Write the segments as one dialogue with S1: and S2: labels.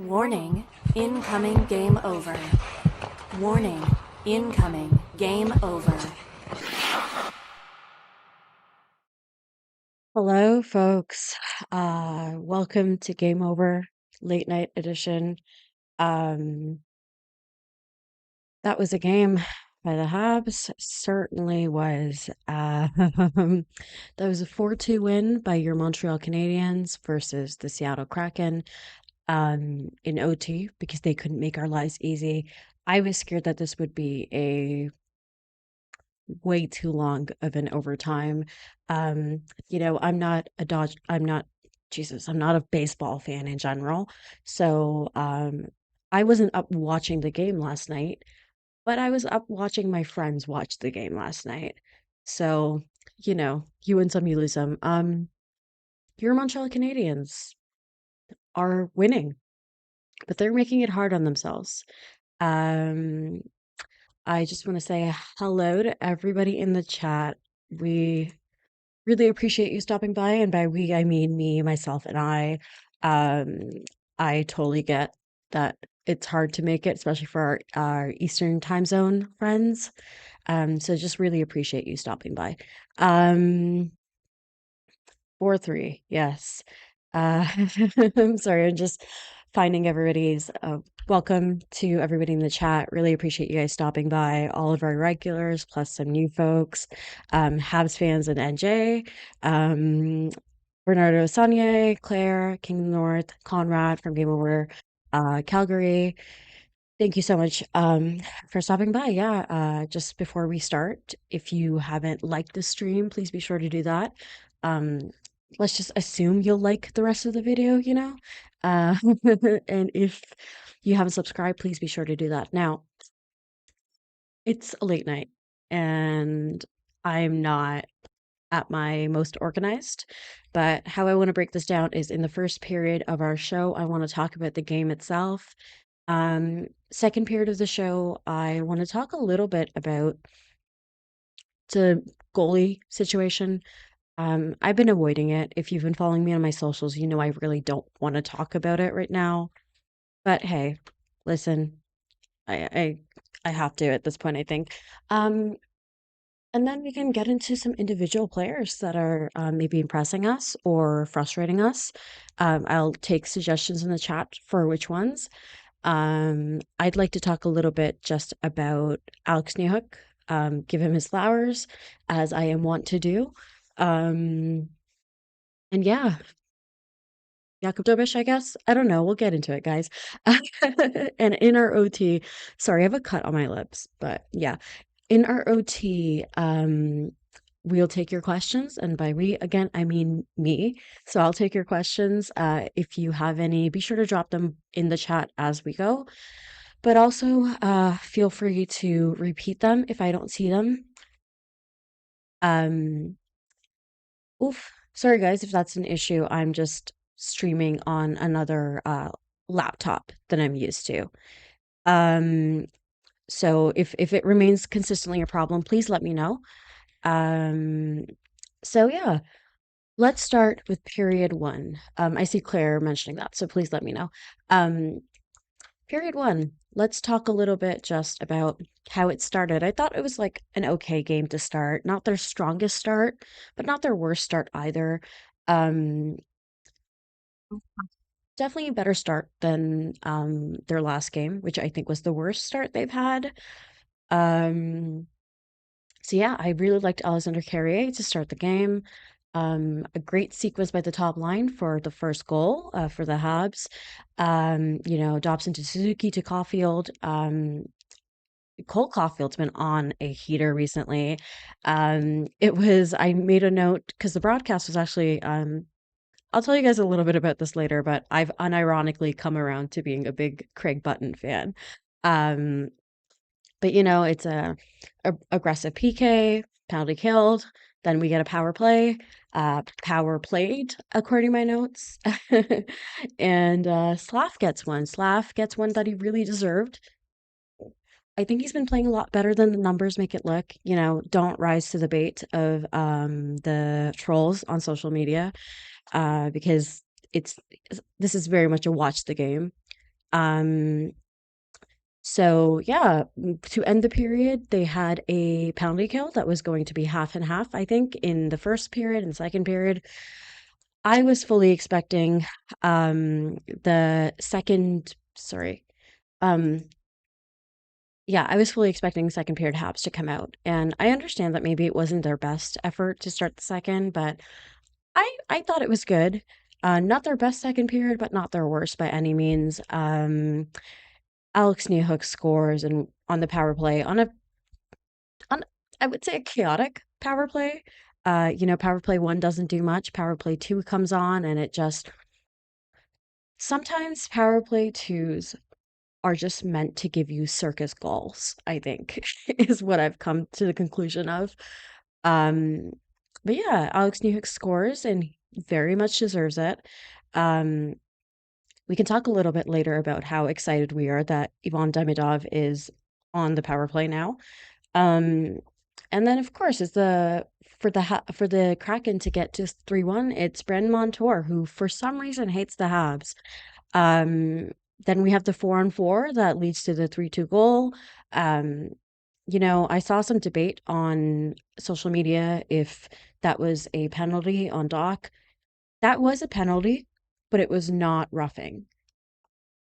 S1: Warning, incoming game over. Warning, incoming game over.
S2: Hello, folks. Welcome to Game Over Late Night Edition. Um, that was a game by the Habs. Certainly was. That was a 4-2 win by your Montreal Canadiens versus the Seattle Kraken in OT because they couldn't make our lives easy. I was scared that this would be a way too long of an overtime. I'm not a baseball fan in general. So, I wasn't up watching the game last night, but I was up watching my friends watch the game last night. So, you win some, you lose some. Your Montreal Canadiens are winning, but they're making it hard on themselves. Um, I just want to say hello to everybody in the chat. We really appreciate you stopping by, and by we, I mean me, myself, and I. Um, I totally get that it's hard to make it, especially for our Eastern time zone friends. So just really appreciate you stopping by. Um, 4-3, yes. Uh, I'm sorry, I'm just finding everybody's welcome to everybody in the chat. Really appreciate you guys stopping by, all of our regulars, plus some new folks, Habs fans and NJ, um, Bernardo Saunier, Claire, King North, Conrad from Game Over, Calgary. Thank you so much for stopping by. Yeah, just before we start, if you haven't liked the stream, please be sure to do that. Um, let's just assume you'll like the rest of the video, you know? Uh, and if you haven't subscribed, please be sure to do that. Now, it's a late night, and I'm not at my most organized, but how I want to break this down is in the first period of our show, I want to talk about the game itself. Second period of the show, I want to talk a little bit about the goalie situation. I've been avoiding it. If you've been following me on my socials, you know I really don't want to talk about it right now. But hey, listen, I I, I have to at this point, I think. Um, and then we can get into some individual players that are maybe impressing us or frustrating us. I'll take suggestions in the chat for which ones. I'd like to talk a little bit just about Alex Newhook, give him his flowers, as I am wont to do. Um, and yeah, Jakub Dobes, I guess. I don't know. We'll get into it, guys. And in our OT, sorry, I have a cut on my lips, but yeah, in our OT, we'll take your questions, and by we, again, I mean me. So I'll take your questions. If you have any, be sure to drop them in the chat as we go. But also, feel free to repeat them if I don't see them. Um, oof, sorry guys if that's an issue. I'm just streaming on another laptop than I'm used to. Um, so if it remains consistently a problem, please let me know. Um, so yeah, let's start with period one. I see Claire mentioning that, so please let me know. Period one, let's talk a little bit just about how it started. I thought it was like an okay game to start. Not their strongest start, but not their worst start either. Um, definitely a better start than their last game, which I think was the worst start they've had. Um, so yeah, I really liked Alexander Carrier to start the game. A great sequence by the top line for the first goal for the Habs. Dobson to Suzuki to Caufield. Cole Caufield's been on a heater recently. I made a note because the broadcast was actually, I'll tell you guys a little bit about this later, but I've unironically come around to being a big Craig Button fan. Um, but it's a aggressive PK, penalty killed, then we get a power play, power played, according to my notes. And Slav gets one. Slav gets one that he really deserved. I think he's been playing a lot better than the numbers make it look. Don't rise to the bait of the trolls on social media because it's this is very much a watch the game. So yeah, to end the period, they had a penalty kill that was going to be half and half, I think, in the first period and second period. I was fully expecting the second, sorry. Yeah, I was fully expecting second period Habs to come out. And I understand that maybe it wasn't their best effort to start the second, but I thought it was good. Not their best second period, but not their worst by any means. Alex Newhook scores and on the power play on I would say a chaotic power play. Power play 1 doesn't do much. Power play 2 comes on and it just sometimes power play 2s are just meant to give you circus goals, I think, is what I've come to the conclusion of. Um, but yeah, Alex Newhook scores and very much deserves it. Um, we can talk a little bit later about how excited we are that Ivan Demidov is on the power play now. Um, and then of course is the for the Kraken to get to 3-1, it's Brandon Montour who for some reason hates the Habs. Then we have the 4-on-4 that leads to the 3-2 goal. I saw some debate on social media if that was a penalty on Doc. That was a penalty, but it was not roughing.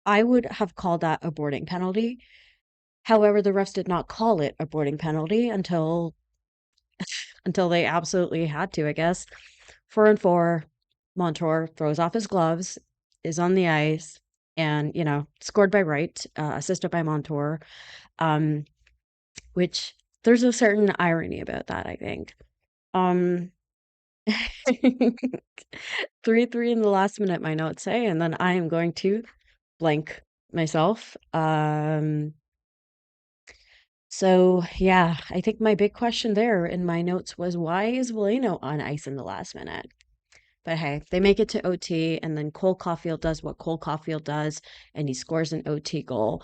S2: I would have called that a boarding penalty. However, the refs did not call it a boarding penalty until they absolutely had to, I guess. 4-on-4, Montour throws off his gloves, is on the ice, and, scored by Wright, assisted by Montour, which there's a certain irony about that, I think. 3-3 in the last minute, my notes say, and then I am going to blank myself. So yeah, I think my big question there in my notes was why is Veleno on ice in the last minute? But hey, they make it to OT, and then Cole Caufield does what Cole Caufield does, and he scores an OT goal.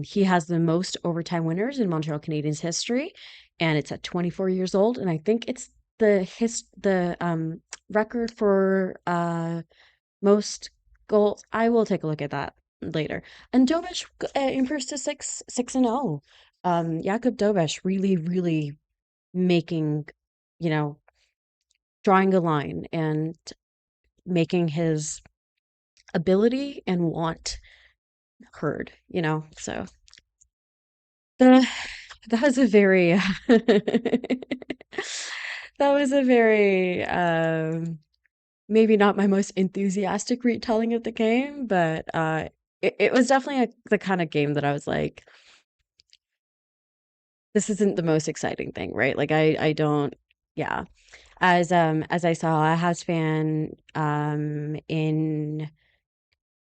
S2: He has the most overtime winners in Montreal Canadiens history, and it's at 24 years old. And I think it's the record for most goals. I will take a look at that later. And Dobes improves to 6-0. Jakub Dobes really, really making, you know, drawing a line and making his ability and want heard, so the that was a very that was a very maybe not my most enthusiastic retelling of the game, but it was definitely the kind of game that I was like, this isn't the most exciting thing, right? Like I don't, yeah. As I saw a House fan in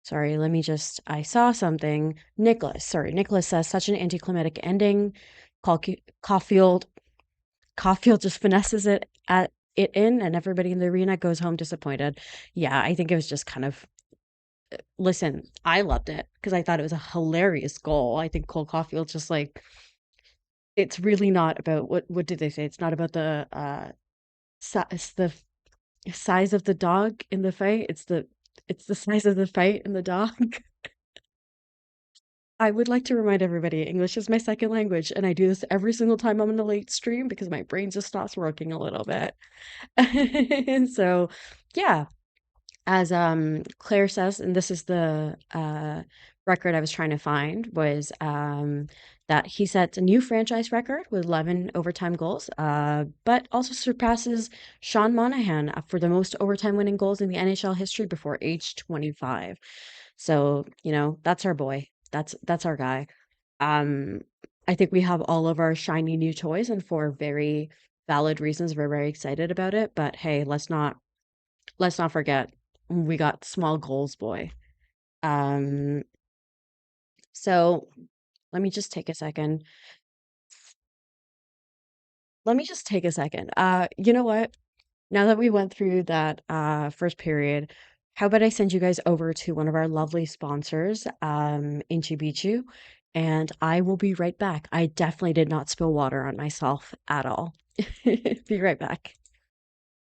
S2: sorry, I saw something. Nicholas says such an anticlimactic ending. Caulfield just finesses it in, and everybody in the arena goes home disappointed. Yeah, I think it was just kind of. Listen, I loved it because I thought it was a hilarious goal. I think Cole Caulfield just like. It's really not about what did they say? It's not about the it's the size of the dog in the fight. It's the size of the fight in the dog. I would like to remind everybody, English is my second language, and I do this every single time I'm in a late stream because my brain just stops working a little bit. And so, yeah, as Claire says, and this is the record I was trying to find, was that he sets a new franchise record with 11 overtime goals, but also surpasses Sean Monahan for the most overtime winning goals in the NHL history before age 25. So, that's our boy. That's our guy. Um, I think we have all of our shiny new toys, and for very valid reasons, we're very excited about it. But hey, let's not forget we got small goals boy. Um, so let me just take a second. You know what? Now that we went through that first period, how about I send you guys over to one of our lovely sponsors, Inchoo Bijoux, and I will be right back. I definitely did not spill water on myself at all. Be right back.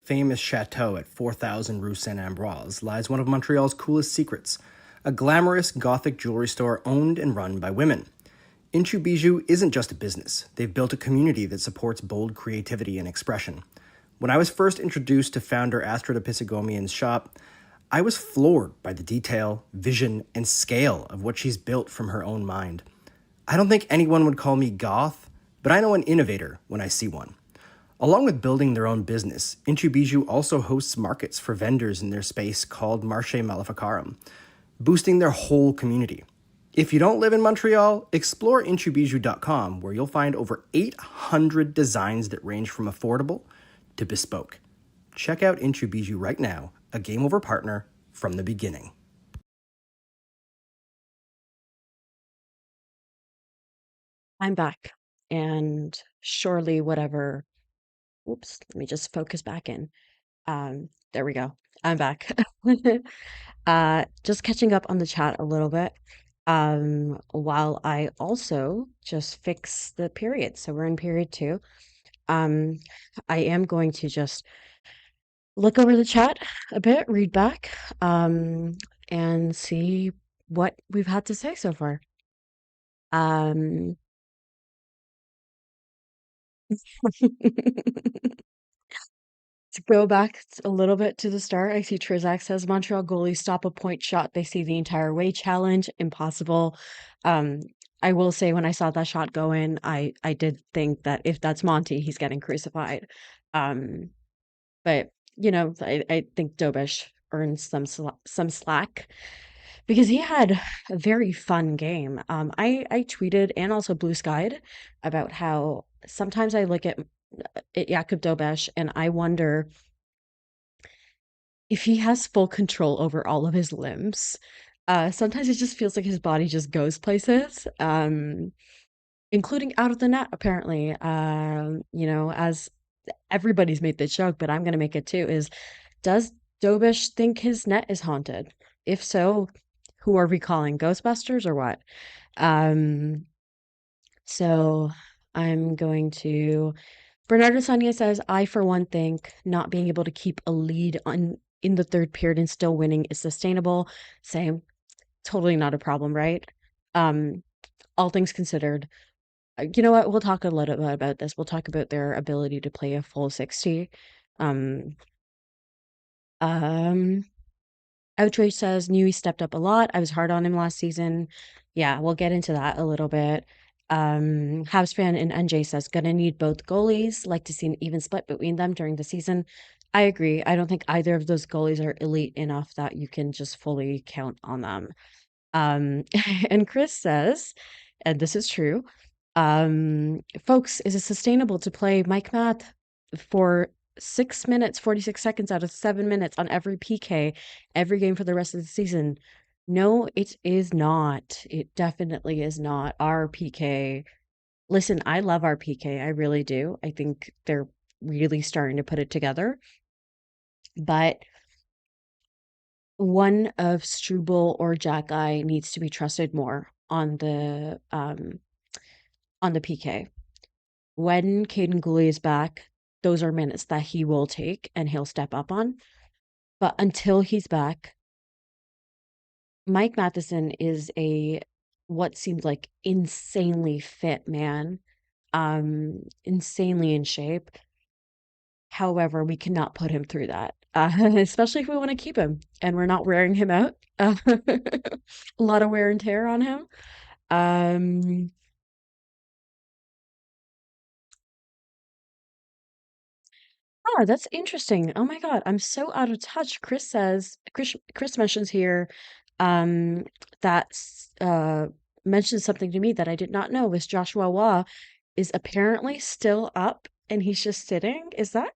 S3: Famous chateau at 4000 Rue Saint Ambroise lies one of Montreal's coolest secrets, a glamorous Gothic jewelry store owned and run by women. Inchoo Bijoux isn't just a business. They've built a community that supports bold creativity and expression. When I was first introduced to founder Astrida Pisagomian's shop, I was floored by the detail, vision, and scale of what she's built from her own mind. I don't think anyone would call me goth, but I know an innovator when I see one. Along with building their own business, Inchoo Bijoux also hosts markets for vendors in their space called Marché Maleficarum, boosting their whole community. If you don't live in Montreal, explore inchoobijou.com, where you'll find over 800 designs that range from affordable to bespoke. Check out Inchoo Bijoux right now, a Game Over partner from the beginning.
S2: I'm back, and surely whatever. Oops, let me just focus back in. There we go. I'm back. Just catching up on the chat a little bit. While I also just fix the period. So we're in period 2. I am going to just look over the chat a bit, read back, and see what we've had to say so far. Um, To go back a little bit to the start, I see Trizak says Montreal goalies stop a point shot. They see the entire way challenge. Impossible. Um, I will say when I saw that shot go in, I did think that if that's Monty, he's getting crucified. Um, but I think Dobes earns some slack because he had a very fun game. I tweeted and also blue skied about how sometimes I look at Jakub Dobes and I wonder if he has full control over all of his limbs. Sometimes it just feels like his body just goes places, including out of the net, apparently. As everybody's made the joke, but I'm going to make it too, does Dobish think his net is haunted? If so, who are we calling? Ghostbusters or what? Um, so I'm going to Bernardo Sonia says, I, for one, think not being able to keep a lead in the third period and still winning is sustainable. Same. Totally not a problem, right? Um, all things considered. You know what? We'll talk a little bit about this. We'll talk about their ability to play a full 60. Um, um, Outrage says, knew he stepped up a lot. I was hard on him last season. Yeah, we'll get into that a little bit. Habs fan in NJ says, gonna need both goalies. Like to see an even split between them during the season. I agree. I don't think either of those goalies are elite enough that you can just fully count on them. And Chris says, and this is true, folks, is it sustainable to play Mike Math for 6 minutes, 46 seconds out of 7 minutes on every PK, every game for the rest of the season? No, it is not. It definitely is not. Our PK, listen, I love our PK. I really do. I think they're really starting to put it together. But one of Struble or Xhekaj needs to be trusted more on the PK. When Caden Gooley is back, those are minutes that he will take and he'll step up on. But until he's back, Mike Matheson is what seems like insanely fit man, insanely in shape. However, we cannot put him through that, especially if we want to keep him and we're not wearing him out. A lot of wear and tear on him. That's interesting. Oh my God, I'm so out of touch. Chris mentions here, um, that mentioned something to me that I did not know was Joshua Waugh is apparently still up and he's just sitting. Is that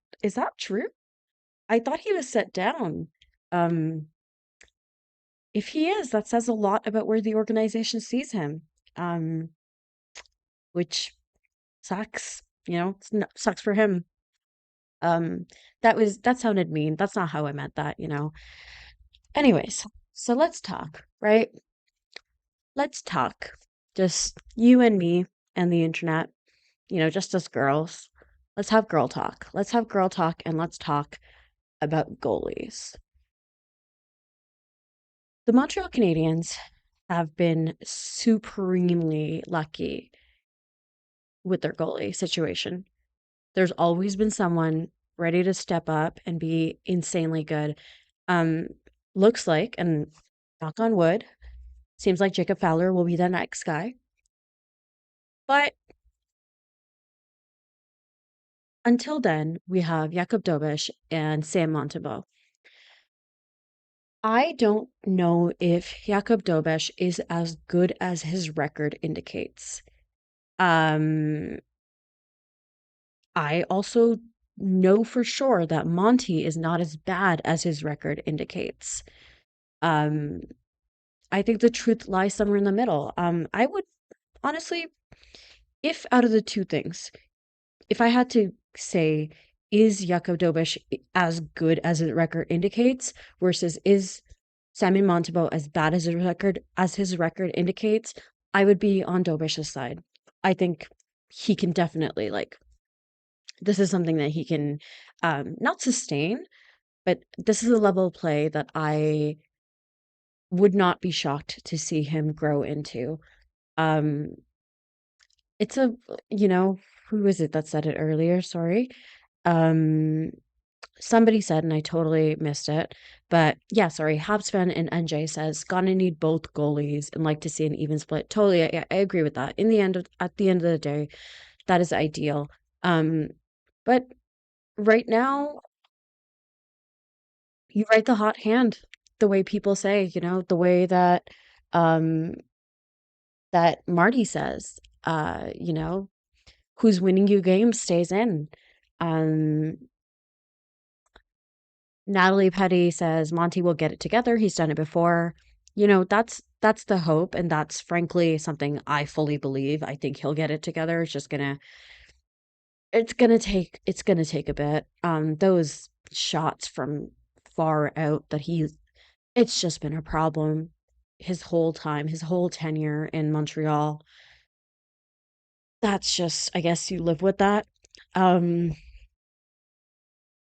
S2: true? I thought he was set down. Um, if he is, that says a lot about where the organization sees him. Um, which sucks, sucks for him. Um, that sounded mean. That's not how I meant that. Anyways, so let's talk, right? Let's talk. Just you and me and the internet, just us girls. Let's have girl talk. Let's have girl talk and let's talk about goalies. The Montreal Canadiens have been supremely lucky with their goalie situation. There's always been someone ready to step up and be insanely good. Um, Looks like, and knock on wood, seems like Jacob Fowler will be the next guy. But until then, we have Jakub Dobes and Saint Motel. I don't know if Jakub Dobes is as good as his record indicates. Um, I also know for sure that Monty is not as bad as his record indicates. Um, I think the truth lies somewhere in the middle. I would honestly, if out of the two things, if I had to say, is Jakub Dobes as good as his record indicates versus is Simon Montembeault as bad as his record indicates, I would be on Dobes' side. I think he can definitely this is something that he can not sustain, but this is a level of play that I would not be shocked to see him grow into. Um, it's a, you know, who was it that said it earlier? Sorry. Um, Somebody said, and I totally missed it, but yeah, sorry. Habsfan and NJ says, gonna need both goalies and like to see an even split. Totally, I agree with that. At the end of the day, that is ideal. But right now, you write the hot hand, the way people say, the way that um that Marty says, who's winning you games stays in. Um Natalie Petty says Monty will get it together. He's done it before. That's the hope, and that's frankly something I fully believe. I think he'll get it together. It's gonna take a bit. Those shots from far out it's just been a problem his whole time, his whole tenure in Montreal. That's just, I guess you live with that. Um,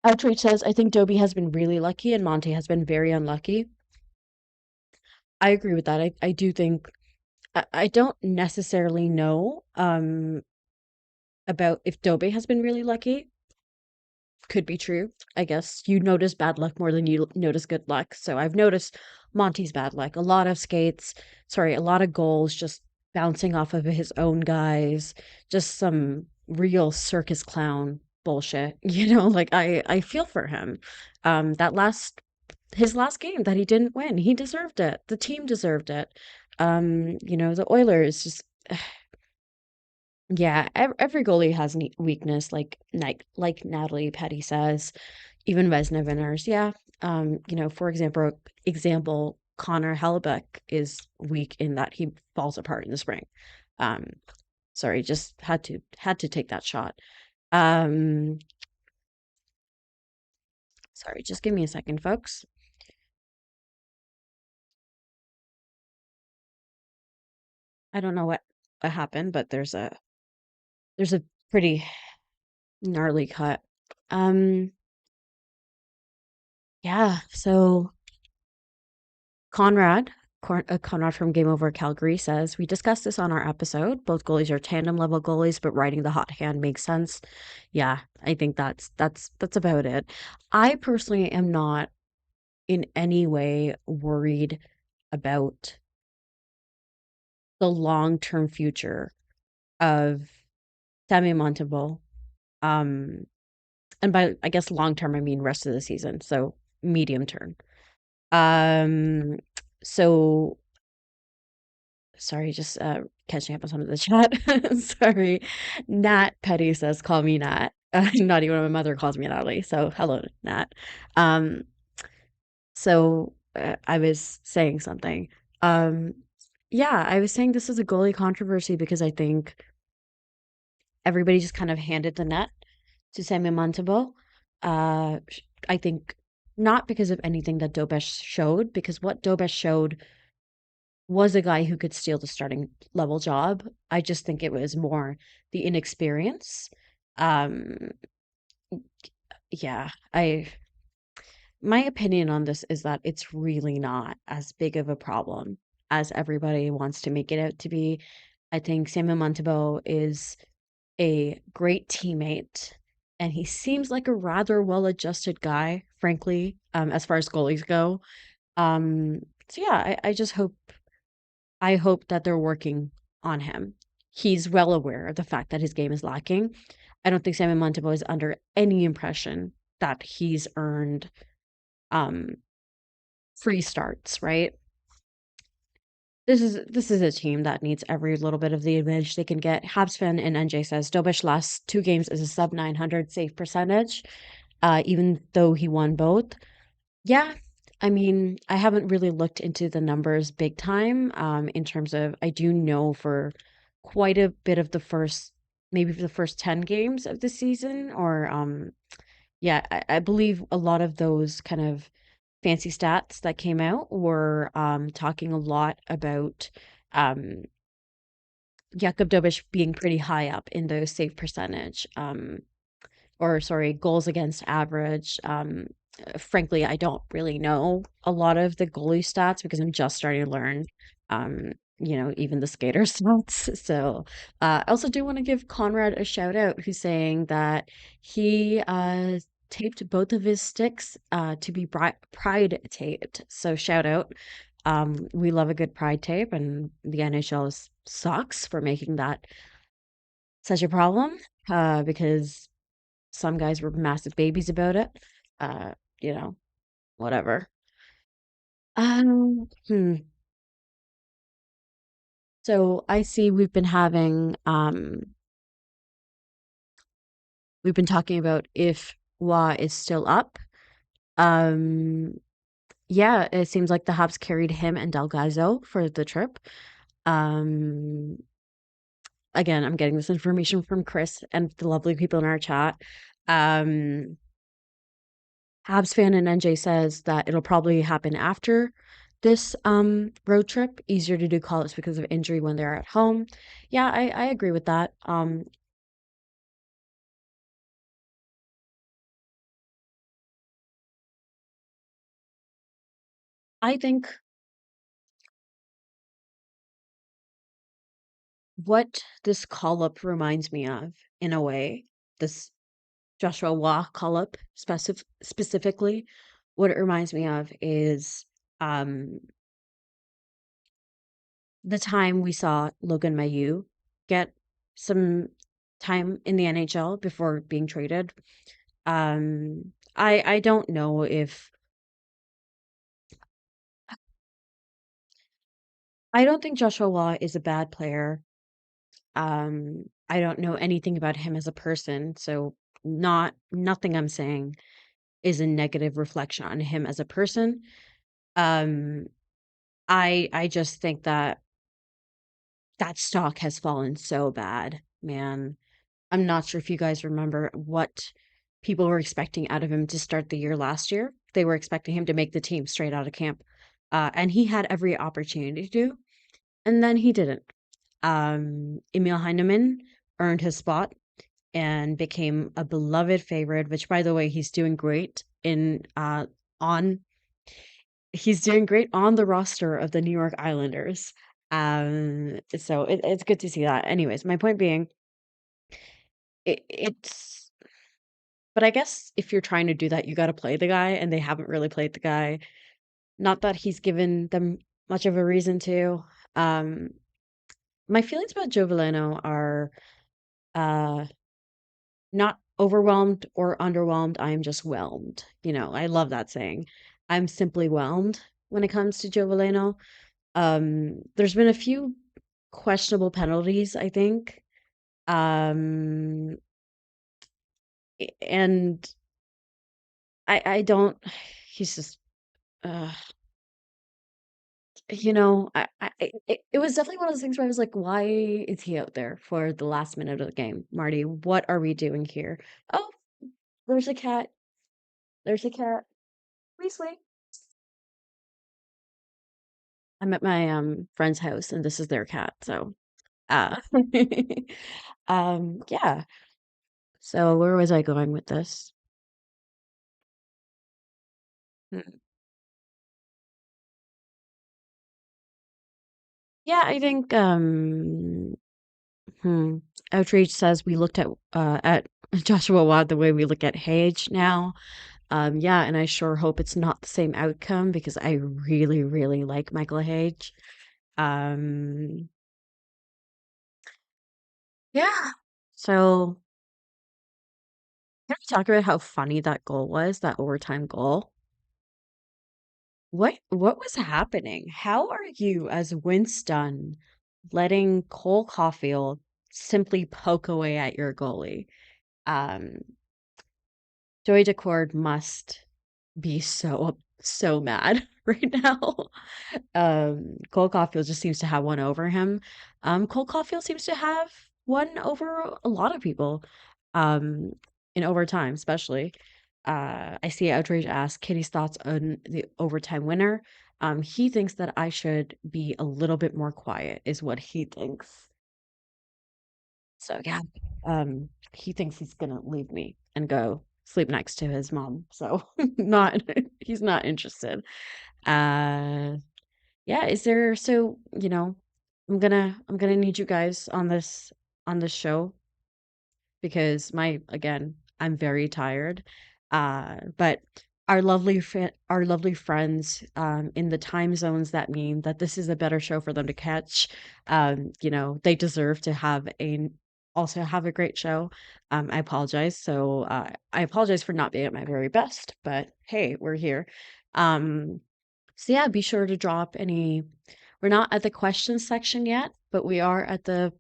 S2: Outreach says, I think Dobie has been really lucky and Monte has been very unlucky. I agree with that. I do think, I don't necessarily know about if Dobie has been really lucky. Could be true. I guess you notice bad luck more than you notice good luck. So I've noticed Monty's bad luck. A lot of goals just bouncing off of his own guys, just some real circus clown bullshit. I feel for him. That his last game that he didn't win, he deserved it. The team deserved it. The Oilers just yeah, every goalie has a weakness, like Natalie Petty says, even Vezina winners. Yeah, for example, Connor Hellebuck is weak in that he falls apart in the spring. Um, Sorry, just had to take that shot. Um, Sorry, just give me a second, folks. I don't know what happened, but there's a pretty gnarly cut. Um, yeah, so Conrad from Game Over Calgary says, we discussed this on our episode. Both goalies are tandem level goalies, but riding the hot hand makes sense. Yeah, I think that's about it. I personally am not in any way worried about the long-term future of Sammy Montembeault. Um, and by, I guess, long-term, I mean rest of the season. So medium term. Um, so Sorry, just catching up on some of the chat. Sorry. Nat Petty says, call me Nat. Not even my mother calls me Natalie. So hello, Nat. Um, I was saying something. Um, yeah, I was saying this is a goalie controversy because I think everybody just kind of handed the net to Samuel Montembeault. I think not because of anything that Dobes showed, because what Dobes showed was a guy who could steal the starting level job. I just think it was more the inexperience. Um, yeah, my opinion on this is that it's really not as big of a problem as everybody wants to make it out to be. I think Samuel Montembeault is a great teammate, and he seems like a rather well-adjusted guy, frankly, as far as goalies go. Um, so yeah, I just hope that they're working on him. He's well aware of the fact that his game is lacking. I don't think Simon Montembeault is under any impression that he's earned um free starts, right? This is a team that needs every little bit of the advantage they can get. Habs fan and NJ says Dobes last 2 games is a sub 900 save percentage, even though he won both. Yeah, I mean, I haven't really looked into the numbers big time, in terms of I do know for quite a bit of the first maybe for the first 10 games of the season or yeah, I believe a lot of those kind of fancy stats that came out were talking a lot about um Jakub Dobes being pretty high up in those save percentage. Or sorry, goals against average. Frankly, I don't really know a lot of the goalie stats because I'm just starting to learn, even the skater stats. So I also do want to give Conrad a shout out who's saying that he taped both of his sticks to be pride taped. So shout out. We love a good pride tape, and the NHL sucks for making that such a problem because some guys were massive babies about it. Uh, you know, whatever. Um, hmm. So I see we've been talking about if Wa is still up. Um, yeah, it seems like the Habs carried him and Delgado for the trip. Um, again, I'm getting this information from Chris and the lovely people in our chat. Um, Habs fan and NJ says that it'll probably happen after this road trip. Easier to do call-ups because of injury when they're at home. Yeah, I agree with that. I think what this call-up reminds me of, in a way, this Joshua Wah call-up specifically, what it reminds me of is um the time we saw Logan Mailloux get some time in the NHL before being traded. I don't know if I don't think Joshua Waugh is a bad player. I don't know anything about him as a person, so nothing I'm saying is a negative reflection on him as a person. Um, I just think that that stock has fallen so bad, man. I'm not sure if you guys remember what people were expecting out of him to start the year last year. They were expecting him to make the team straight out of camp. And he had every opportunity to, and then he didn't. Emil Heineman earned his spot and became a beloved favorite, which by the way, on he's doing great on the roster of the New York Islanders. So it's good to see that. Anyways, my point being, it's but I guess if you're trying to do that, you got to play the guy, and they haven't really played the guy. Not that he's given them much of a reason to. Um, my feelings about Joe Veleno are uh not overwhelmed or underwhelmed. I am just whelmed. I love that saying. I'm simply whelmed when it comes to Joe Veleno. There's been a few questionable penalties, I think. Um, and I don't. He's just. Uh, it was definitely one of those things where I was like, why is he out there for the last minute of the game, Marty? What are we doing here? Oh, there's a cat. There's a cat. Weasley. I'm at my friend's house and this is their cat, so uh yeah. So where was I going with this? Mm. Yeah, I think Outrage says we looked at Joshua Watt the way we look at Hage now. Yeah, and I sure hope it's not the same outcome because I really, really like Michael Hage. Um, yeah. So can we talk about how funny that goal was, that overtime goal? What was happening? How are you, as Winston, letting Cole Caufield simply poke away at your goalie? Um, Joey Decord must be so mad right now. Cole Caulfield just seems to have one over him. Cole Caulfield seems to have one over a lot of people. Um, in overtime, especially. I see Outrage ask Kitty's thoughts on the overtime winner. He thinks that I should be a little bit more quiet, is what he thinks. So yeah, he thinks he's gonna leave me and go sleep next to his mom. So not he's not interested. Uh yeah, is there so, I'm gonna need you guys on this show because I'm very tired. But our lovely friends in the time zones that mean that this is a better show for them to catch. They deserve to also have a great show. I apologize. I apologize for not being at my very best, but hey, we're here. Um, so yeah, be sure to drop any. We're not at the questions section yet, but we are at the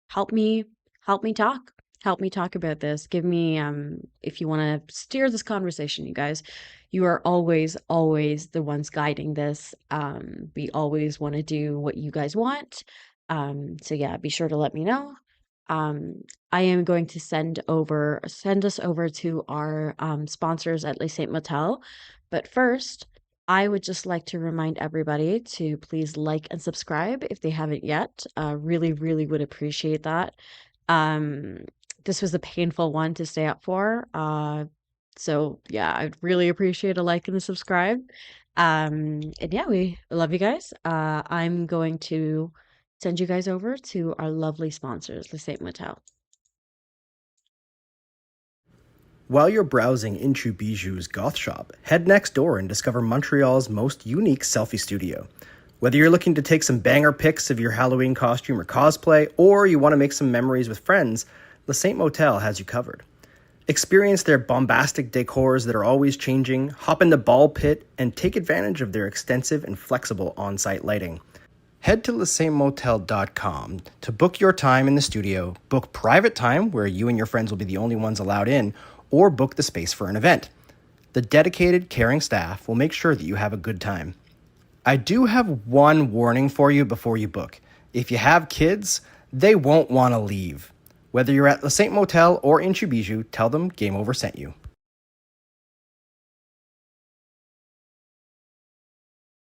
S2: help me help me talk. Help me talk about this. Give me if you want to steer this conversation, you guys. You are always the ones guiding this. We always want to do what you guys want. So yeah, be sure to let me know. Um, I am going to send us over to our sponsors at Les Saint Motel. But first, I would just like to remind everybody to please like and subscribe if they haven't yet. Really, really would appreciate that. Um, this was a painful one to stay up for. So yeah, I'd really appreciate a like and a subscribe. And yeah, we love you guys. I'm going to send you guys over to our lovely sponsors, the Saint Motel.
S3: While you're browsing Inchoo Bijoux's goth shop, head next door and discover Montreal's most unique selfie studio. Whether you're looking to take some banger pics of your Halloween costume or cosplay, or you want to make some memories with friends, the Saint Motel has you covered. Experience their bombastic decors that are always changing, hop in the ball pit, and take advantage of their extensive and flexible on-site lighting. Head to lesaintmotel.com to book your time in the studio, book private time where you and your friends will be the only ones allowed in, or book the space for an event. The dedicated, caring staff will make sure that you have a good time. I do have one warning for you before you book. If you have kids, they won't want to leave. Whether you're at Le Saint Motel or Inchoo Bijoux, tell them Game Over sent you.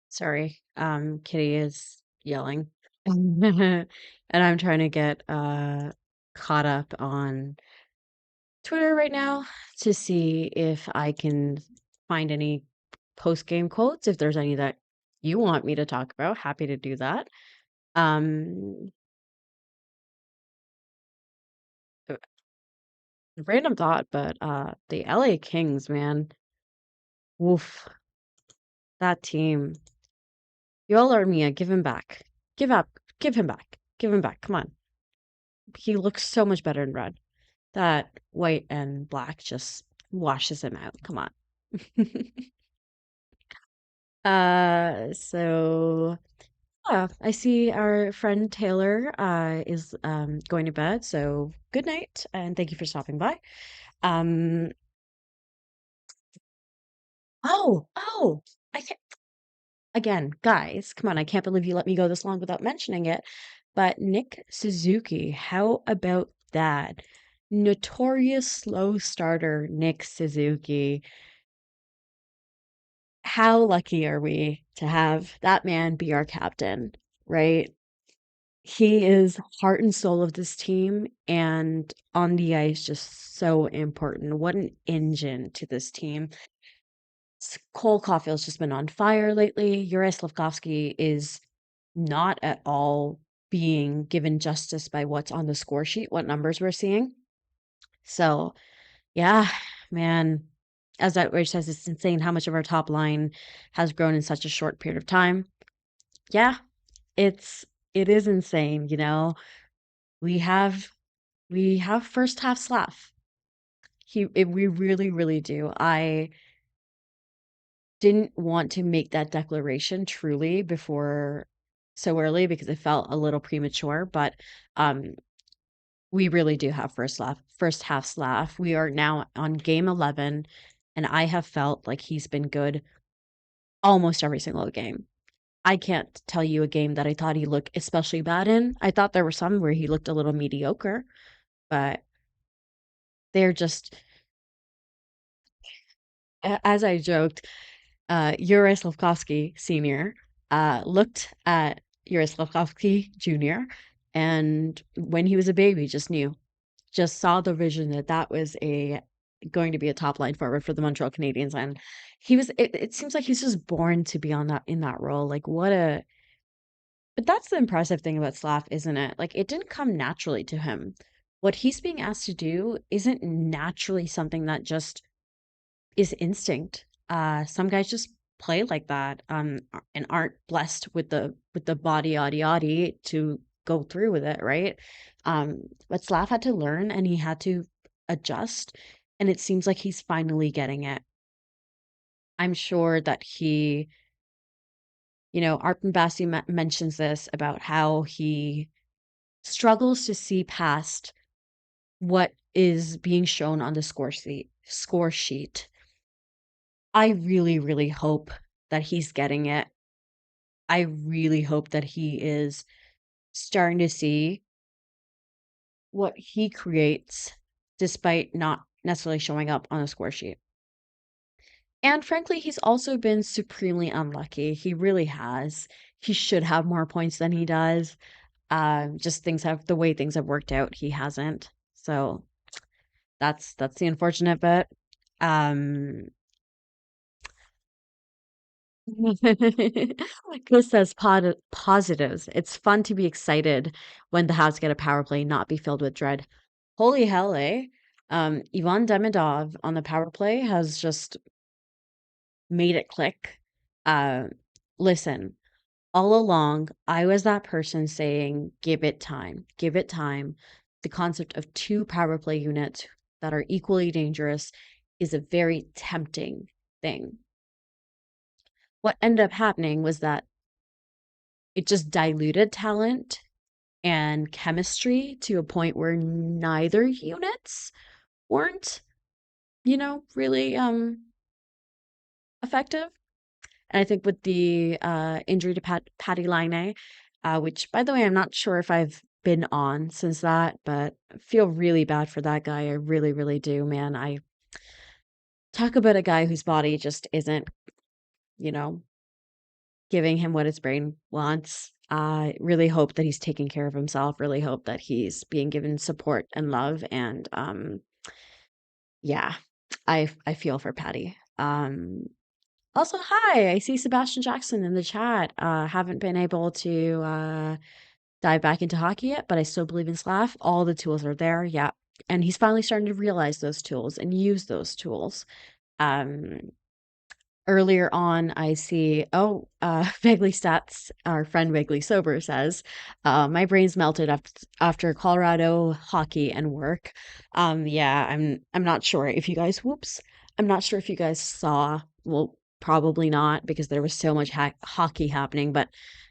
S2: Sorry, Kitty is yelling. And I'm trying to get caught up on Twitter right now to see if I can find any post-game quotes. If there's any that you want me to talk about, happy to do that. Um, uh, Random thought, but the LA Kings, man, woof, that team. Yoel Armia, give him back. Give up. Give him back. Give him back. Come on. He looks so much better in red. That white and black just washes him out. Come on. So yeah, I see our friend Taylor is going to bed. So good night and thank you for stopping by. Um oh, I can't again, guys, come on, I can't believe you let me go this long without mentioning it. But Nick Suzuki, how about that? Notorious slow starter Nick Suzuki. How lucky are we to have that man be our captain, right? He is heart and soul of this team and on the ice just so important. What an engine to this team. Cole Caufield's just been on fire lately. Yuri Slafkovsky is not at all being given justice by what's on the score sheet, what numbers we're seeing. So, yeah, man, as that Rage says, it's insane how much of our top line has grown in such a short period of time. Yeah, it is insane, you know. We have first half Slav. We really, really do. I didn't want to make that declaration truly before so early because it felt a little premature, but um we really do have first half Slav. We are now on game 11, and I have felt like he's been good almost every single game. I can't tell you a game that I thought he looked especially bad in. I thought there were some where he looked a little mediocre, but they're just as I joked, Yuri Slafkovsky Sr. Looked at Yuri Slafkovsky Jr. and when he was a baby just saw the vision that that was going to be a top line forward for the Montreal Canadiens, and it seems like he's just born to be on that in that role. Like but that's the impressive thing about Slav, isn't it? Like it didn't come naturally to him. What he's being asked to do isn't naturally something that just is instinct. Some guys just play like that, and aren't blessed with the body yaddy yaddy to go through with it, right? But Slav had to learn and he had to adjust, and it seems like he's finally getting it. I'm sure that Arpan Bassi mentions this about how he struggles to see past what is being shown on the score sheet. I really, really hope that he's getting it. I really hope that he is starting to see what he creates despite not necessarily showing up on a score sheet. And frankly, he's also been supremely unlucky. He really has. He should have more points than he does. Just the way things have worked out, he hasn't. So that's the unfortunate bit. Chris says positives. It's fun to be excited when the Habs get a power play, not be filled with dread. Holy hell, eh? Ivan Demidov on the power play has just made it click. Uh, Listen, all along, I was that person saying, give it time, give it time. The concept of two power play units that are equally dangerous is a very tempting thing. What ended up happening was that it just diluted talent and chemistry to a point where neither units weren't, really effective. And I think with the injury to Patty Laine, which by the way, I'm not sure if I've been on since that, but I feel really bad for that guy. I really, really do, man. I talk about a guy whose body just isn't, you know, giving him what his brain wants. I really hope that he's taking care of himself, really hope that he's being given support and love. And yeah, I feel for Patty. Also, hi, I see Sebastian Jackson in the chat. Haven't been able to dive back into hockey yet, but I still believe in Slav. All the tools are there. Yeah. And he's finally starting to realize those tools and use those tools. Earlier on, I see, Vaguely Stats, our friend Vaguely Sober says, my brain's melted after Colorado hockey and work. Yeah, I'm not sure if you guys, I'm not sure if you guys saw, well, probably not because there was so much hockey happening, but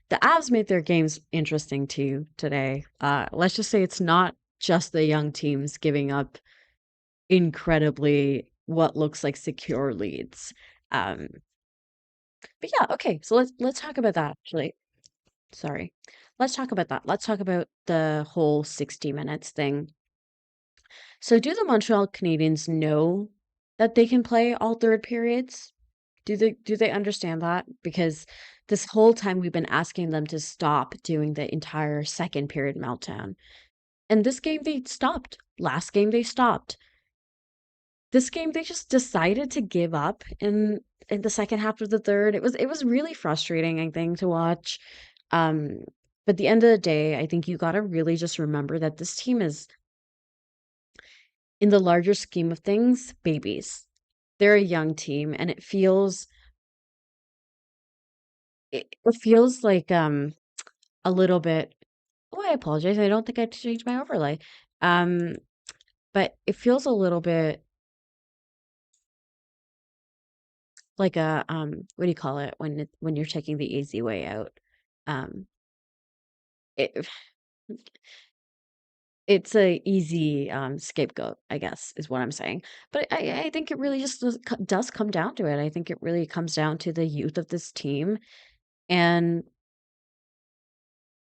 S2: the Avs made their games interesting too today. Let's just say it's not just the young teams giving up incredibly what looks like secure leads. Um, but yeah, okay. So let's talk about that actually. Sorry. Let's talk about that. Let's talk about the whole 60 minutes thing. So do the Montreal Canadiens know that they can play all third periods? Do they understand that? Because this whole time we've been asking them to stop doing the entire second period meltdown. And this game they stopped. Last game they stopped. this game they just decided to give up in the second half of the third. It was really frustrating, I think, to watch. Um, but at the end of the day, I think you gotta really just remember that this team is, in the larger scheme of things, babies. They're a young team, and it feels like a little bit. Oh, I apologize. I don't think I changed my overlay. Um, but it feels a little bit like a what do you call it when you're taking the easy way out? Um, it it's a easy scapegoat, I guess, is what I'm saying. But I think it really just does come down to it. I think it really comes down to the youth of this team, and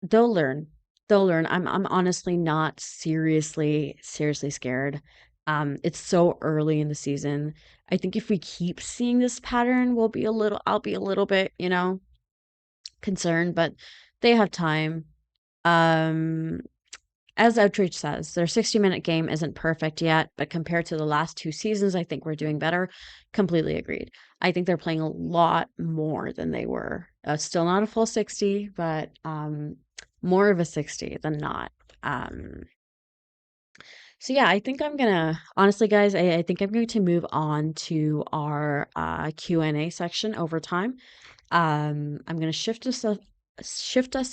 S2: they'll learn. They'll learn. I'm honestly not seriously scared. It's so early in the season. I think if we keep seeing this pattern, I'll be a little bit, concerned, but they have time. Um, as Outreach says, their 60-minute game isn't perfect yet, but compared to the last 2 seasons, I think we're doing better. Completely agreed. I think they're playing a lot more than they were. Still not a full 60, but more of a 60 than not. Um, so yeah, I think I'm gonna honestly, guys, I think I'm going to move on to our Q&A section over time. I'm gonna shift us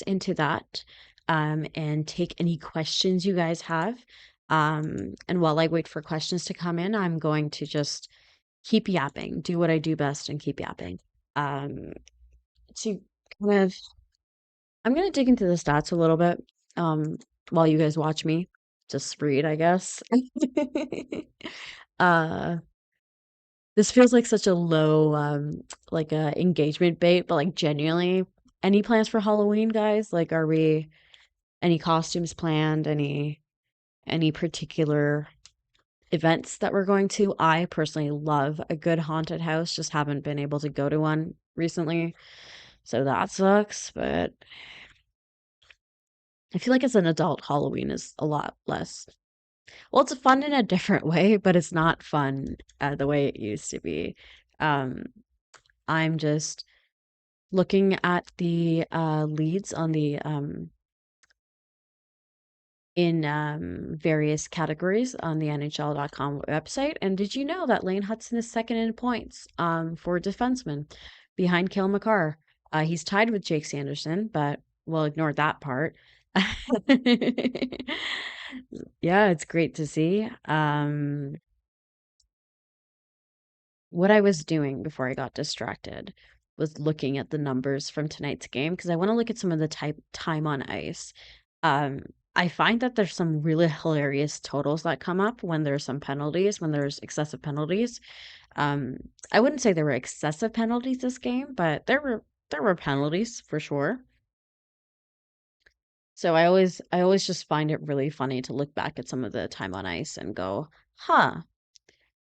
S2: into that, and take any questions you guys have. And while I wait for questions to come in, I'm going to just keep yapping, do what I do best, and keep yapping. Um, to kind of, I'm gonna dig into the stats a little bit, while you guys watch me just read, I guess. uh, this feels like such a low, like a engagement bait, but like genuinely, any plans for Halloween, guys? Like, any costumes planned? Any particular events that we're going to? I personally love a good haunted house, just haven't been able to go to one recently, so that sucks. But I feel like as an adult, Halloween is a lot less. Well, it's fun in a different way, but it's not fun the way it used to be. Um, I'm just looking at the leads on the in various categories on the NHL.com website. And did you know that Lane Hudson is second in points for defenseman behind Cale Makar? He's tied with Jake Sanderson, but we'll ignore that part. Yeah, it's great to see. What I was doing before I got distracted was looking at the numbers from tonight's game because I want to look at some of the time on ice. Um, I find that there's some really hilarious totals that come up when there's some penalties, when there's excessive penalties. Um, I wouldn't say there were excessive penalties this game, but there were penalties for sure. So I always just find it really funny to look back at some of the time on ice and go, huh,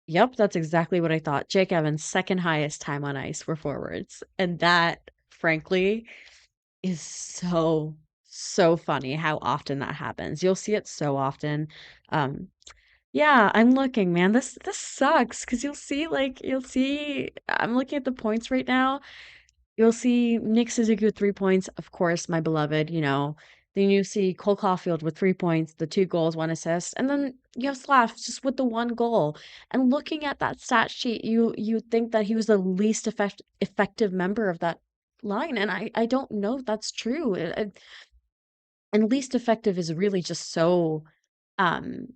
S2: yep, that's exactly what I thought. Jake Evans' second highest time on ice for forwards. And that, frankly, is so funny how often that happens. You'll see it so often. Um, yeah, I'm looking, man. This sucks because you'll see I'm looking at the points right now. You'll see Nick Suzuki with 3 points, of course, my beloved, you know. Then you see Cole Caufield with 3 points, the 2 goals, 1 assist, and then you have Slaf just with the 1 goal. And looking at that stat sheet, you think that he was the least effective member of that line, and I don't know if that's true. And least effective is really just so um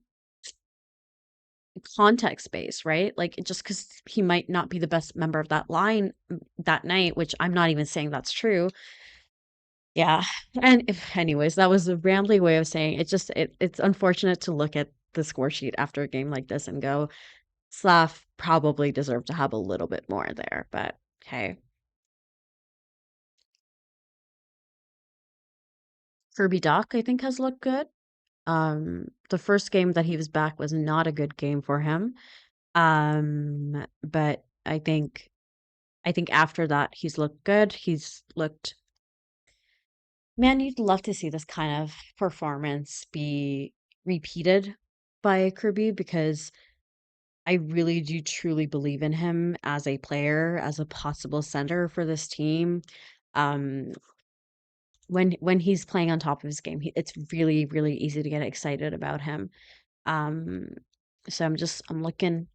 S2: context based, right? Like just because he might not be the best member of that line that night, which I'm not even saying that's true. Yeah. And if anyways, that was a rambly way of saying it's unfortunate to look at the score sheet after a game like this and go, Slav probably deserved to have a little bit more there, but hey. Kirby Doc, I think, has looked good. The first game that he was back was not a good game for him. But I think after that he's looked good. He's looked, man, you'd love to see this kind of performance be repeated by Kirby because I really do truly believe in him as a player, as a possible center for this team. Um, when he's playing on top of his game, it's really, really easy to get excited about him. Um, so I'm looking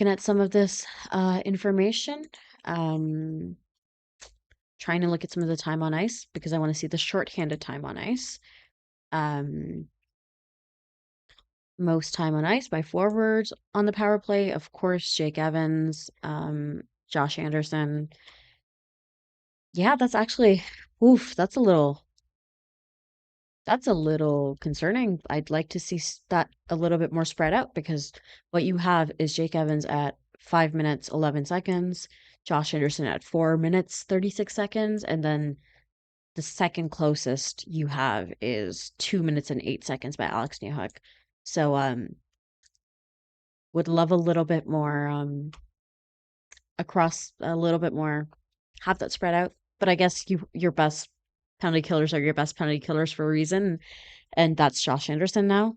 S2: at some of this information. Um, trying to look at some of the time on ice because I want to see the shorthanded time on ice. Um, most time on ice by forwards on the power play, of course, Jake Evans, Josh Anderson. Yeah, that's actually, oof, that's a little concerning. I'd like to see that a little bit more spread out because what you have is Jake Evans at 5 minutes 11 seconds, Josh Anderson at 4 minutes 36 seconds, and then the second closest you have is 2 minutes and 8 seconds by Alex Newhook. So would love a little bit more across a little bit more, have that spread out. But I guess your best penalty killers are your best penalty killers for a reason, and that's Josh Anderson now.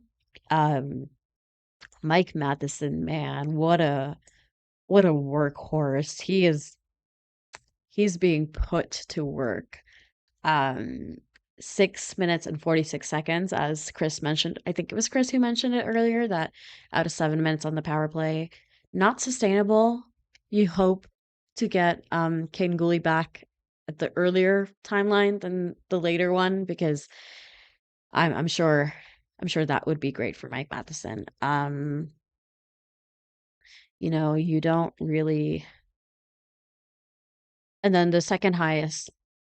S2: Um, Mike Matheson, man, what a workhorse. He's being put to work. Um, 6 minutes and 46 seconds, as Chris mentioned. I think it was Chris who mentioned it earlier that out of 7 minutes on the power play, not sustainable. You hope to get Caden Gooley back at the earlier timeline than the later one because I'm sure that would be great for Mike Matheson. You don't really. And then the second highest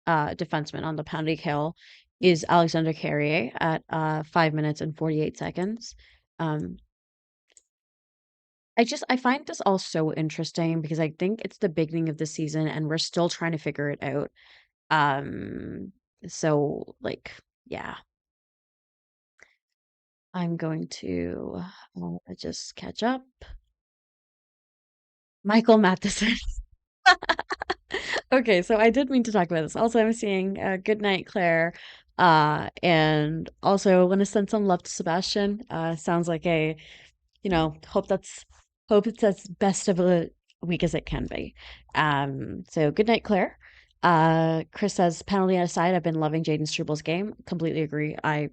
S2: defenseman on the penalty kill is Alexander Carrier at 5 minutes and 48 seconds. Um, I find this all so interesting because I think it's the beginning of the season and we're still trying to figure it out. Um, so like, yeah, I'm going to just catch up. Michael Matheson. Okay, so I did mean to talk about this. Also, I'm seeing Good Night, Claire. And also want to send some love to Sebastian. Sounds like hope it's as best of a week as it can be. So good night, Claire. Chris says, penalty aside, I've been loving Jaden Struble's game. Completely agree. I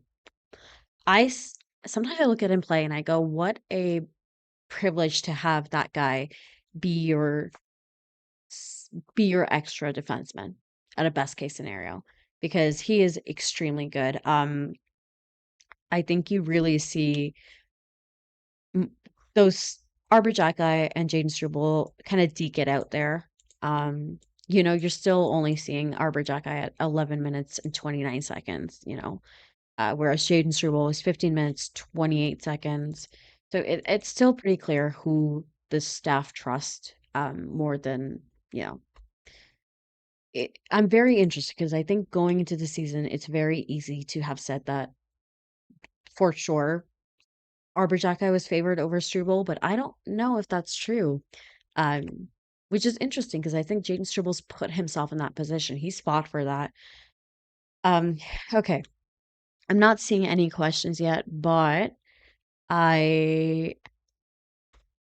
S2: sometimes I look at him play and I go, what a privilege to have that guy be your extra defenseman at a best case scenario because he is extremely good. I think you really see those Arbor Xhekaj and Jaden Struble kind of deke it out there. You're still only seeing Arbor Xhekaj at 11 minutes and 29 seconds, whereas Jaden Struble was 15 minutes, 28 seconds. So it's still pretty clear who the staff trust more than, I'm very interested because I think going into the season, it's very easy to have said that for sure Arbor Xhekaj was favored over Struble, but I don't know if that's true. Which is interesting because I think Jaden Struble's put himself in that position. He's fought for that. Okay. I'm not seeing any questions yet, but I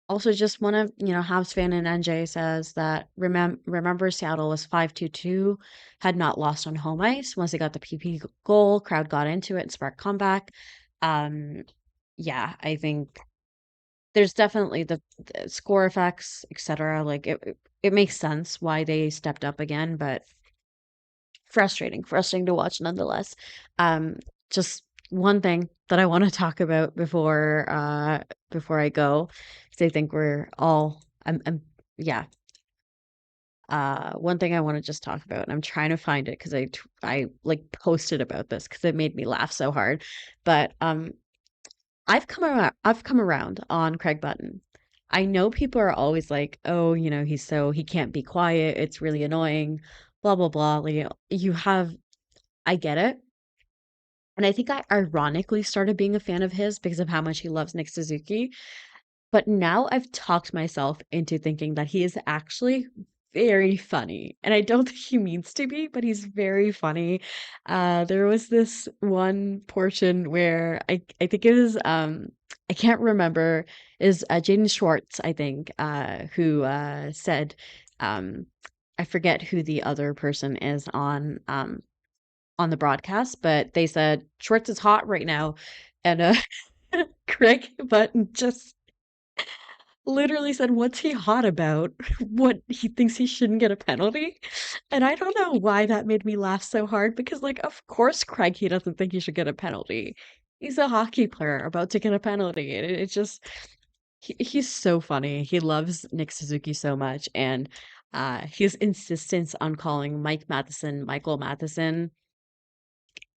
S2: also just want to, Habs fan and NJ says that remember Seattle was 5-2-2, had not lost on home ice. Once they got the PP goal, crowd got into it and sparked comeback. Yeah, I think there's definitely the score effects, etc. Like it makes sense why they stepped up again, but frustrating to watch nonetheless. Just one thing that I want to talk about before I go, because I think we're all yeah. One thing I want to just talk about, and I'm trying to find it because I like posted about this because it made me laugh so hard. But I've come around on Craig Button. I know people are always like, "Oh, he can't be quiet. It's really annoying." Blah blah blah. Like, I get it. And I think I ironically started being a fan of his because of how much he loves Nick Suzuki. But now I've talked myself into thinking that he is actually very funny, and I don't think he means to be, but he's very funny. There was this one portion where I think it was I can't remember, is Jaden Schwartz, I think, who said I forget who the other person is on the broadcast, but they said Schwartz is hot right now, and Craig Button just literally said, "What's he hot about? What, he thinks he shouldn't get a penalty?" And I don't know why that made me laugh so hard because, like, of course, Craig, he doesn't think he should get a penalty. He's a hockey player about to get a penalty. And it's just, he's so funny. He loves Nick Suzuki so much. And his insistence on calling Mike Matheson Michael Matheson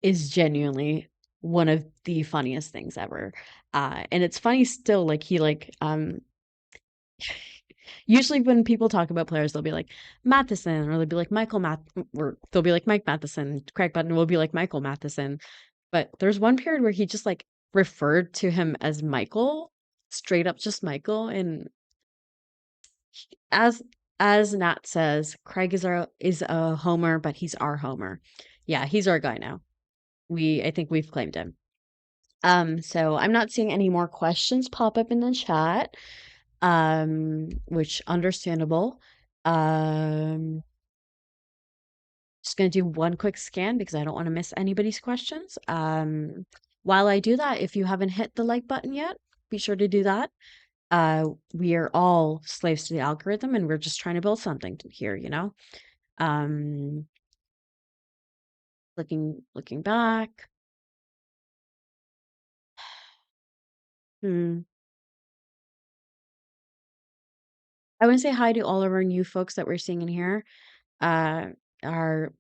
S2: is genuinely one of the funniest things ever. And it's funny still, like, usually when people talk about players, they'll be like Matheson, or they'll be like or they'll be like Mike Matheson. Craig Button will be like Michael Matheson. But there's one period where he just like referred to him as Michael, straight up just Michael. And as as Nat says, Craig is a homer, but he's our homer. Yeah, he's our guy now. I think we've claimed him. So I'm not seeing any more questions pop up in the chat, which understandable. Just gonna do one quick scan because I don't want to miss anybody's questions. While I do that, if you haven't hit the like button yet, be sure to do that. We are all slaves to the algorithm, and we're just trying to build something here, you know. Um, looking back. Hmm. I want to say hi to all of our new folks that we're seeing in here. Uh, our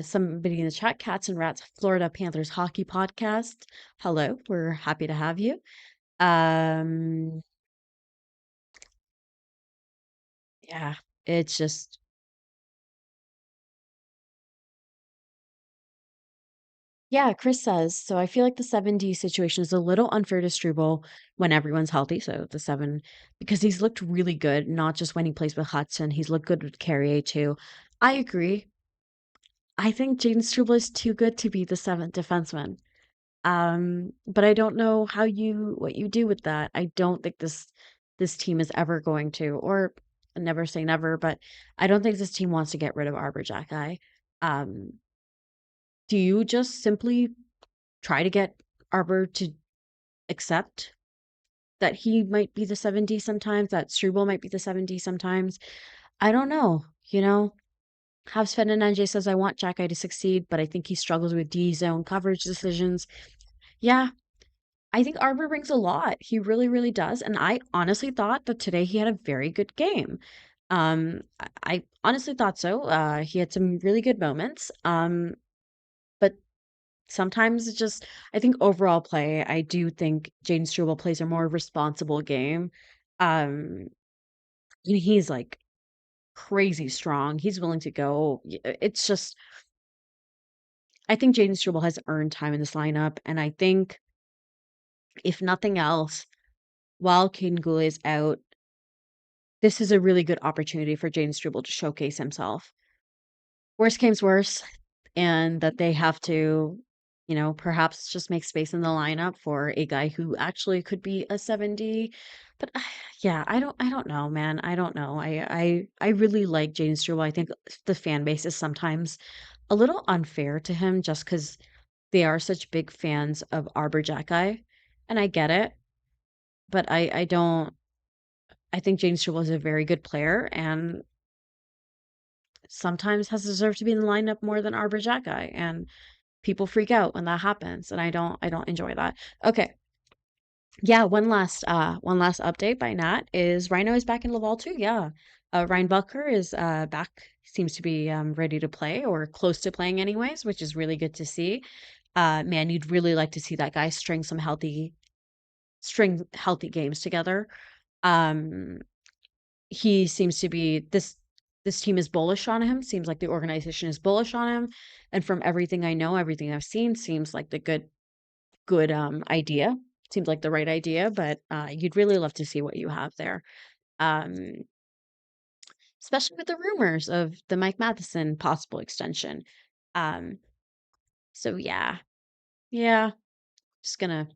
S2: somebody in the chat, Cats and Rats, Florida Panthers Hockey Podcast. Hello, we're happy to have you. Um, yeah, it's just, yeah, Chris says, so I feel like the 7D situation is a little unfair to Struble when everyone's healthy. So the 7, because he's looked really good, not just when he plays with Hudson. He's looked good with Carrier too. I agree. I think Jaden Struble is too good to be the 7th defenseman. But I don't know what you do with that. I don't think this team is ever going to, or never say never, but I don't think this team wants to get rid of Arbor Xhekaj. Um, do you just simply try to get Arbor to accept that he might be the 7D sometimes, that Struble might be the 7D sometimes? I don't know, you know? Habs fan and NJ says, I want Xhekaj to succeed, but I think he struggles with D zone coverage decisions. Yeah, I think Arbor brings a lot. He really, really does. And I honestly thought that today he had a very good game. I honestly thought so. He had some really good moments. But sometimes it's just, I think overall play, I do think Jaden Struble plays a more responsible game. Um, he's like crazy strong. He's willing to go. It's just, I think Jaden Struble has earned time in this lineup. And I think if nothing else, while Caden Goulet is out, this is a really good opportunity for Jaden Struble to showcase himself. Worst comes worse, and that they have to, perhaps just make space in the lineup for a guy who actually could be a 7D. But yeah, I don't know, man. I don't know. I really like Jaden Struble. I think the fan base is sometimes a little unfair to him just because they are such big fans of Arbor Xhekaj, and I get it. But I don't. I think Jaden Struble is a very good player, and sometimes has deserved to be in the lineup more than Arbor Xhekaj, and people freak out when that happens, and I don't enjoy that. Okay. Yeah, one last update by Nat is Rhino is back in Laval too. Yeah. Ryan Bucker is back, seems to be ready to play, or close to playing anyways, which is really good to see. Man, you'd really like to see that guy string healthy games together. Um he seems to be this team is bullish on him. Seems like the organization is bullish on him. And from everything I know, everything I've seen, seems like the good idea. Seems like the right idea, but you'd really love to see what you have there. Um especially with the rumors of the Mike Matheson possible extension. Um, so yeah, just gonna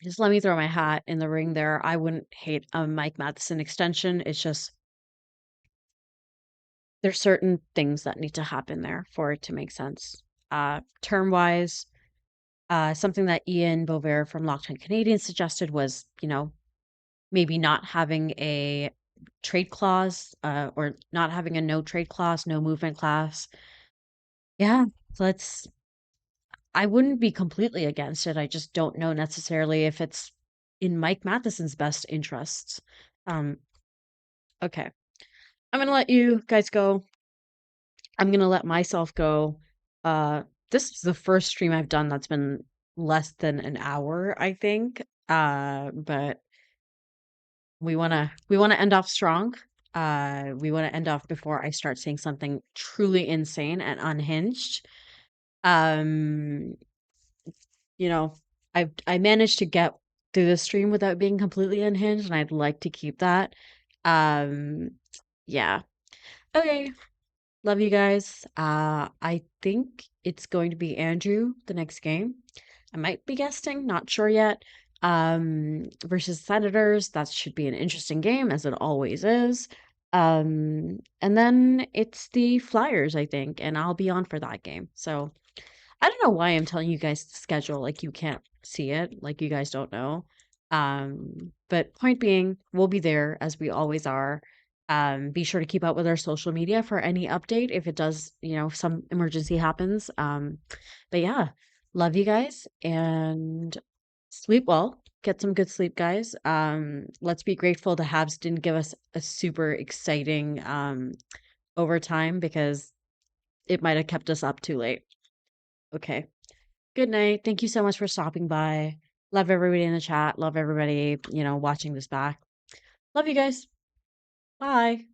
S2: just let me throw my hat in the ring there. I wouldn't hate a Mike Matheson extension. It's just there's certain things that need to happen there for it to make sense. Term wise, something that Ian Bover from Locked On Canadiens suggested was, maybe not having a trade clause, or not having a no trade clause, no movement clause. Yeah, let's I wouldn't be completely against it. I just don't know necessarily if it's in Mike Matheson's best interests. Um, okay. I'm gonna let you guys go. I'm gonna let myself go. This is the first stream I've done that's been less than an hour, I think. But we wanna end off strong. We wanna end off before I start saying something truly insane and unhinged. Um, you know, I managed to get through the stream without being completely unhinged, and I'd like to keep that. Um, yeah. Okay. Love you guys. I think it's going to be Andrew the next game. I might be guessing, not sure yet. Versus Senators. That should be an interesting game, as it always is. And then it's the Flyers, I think, and I'll be on for that game. So I don't know why I'm telling you guys the schedule like you can't see it, like you guys don't know. But point being, we'll be there as we always are. Be sure to keep up with our social media for any update if it does, if some emergency happens. But yeah, love you guys and sleep well. Get some good sleep, guys. Let's be grateful the Habs didn't give us a super exciting overtime because it might have kept us up too late. Okay. Good night. Thank you so much for stopping by. Love everybody in the chat. Love everybody, watching this back. Love you guys. Bye.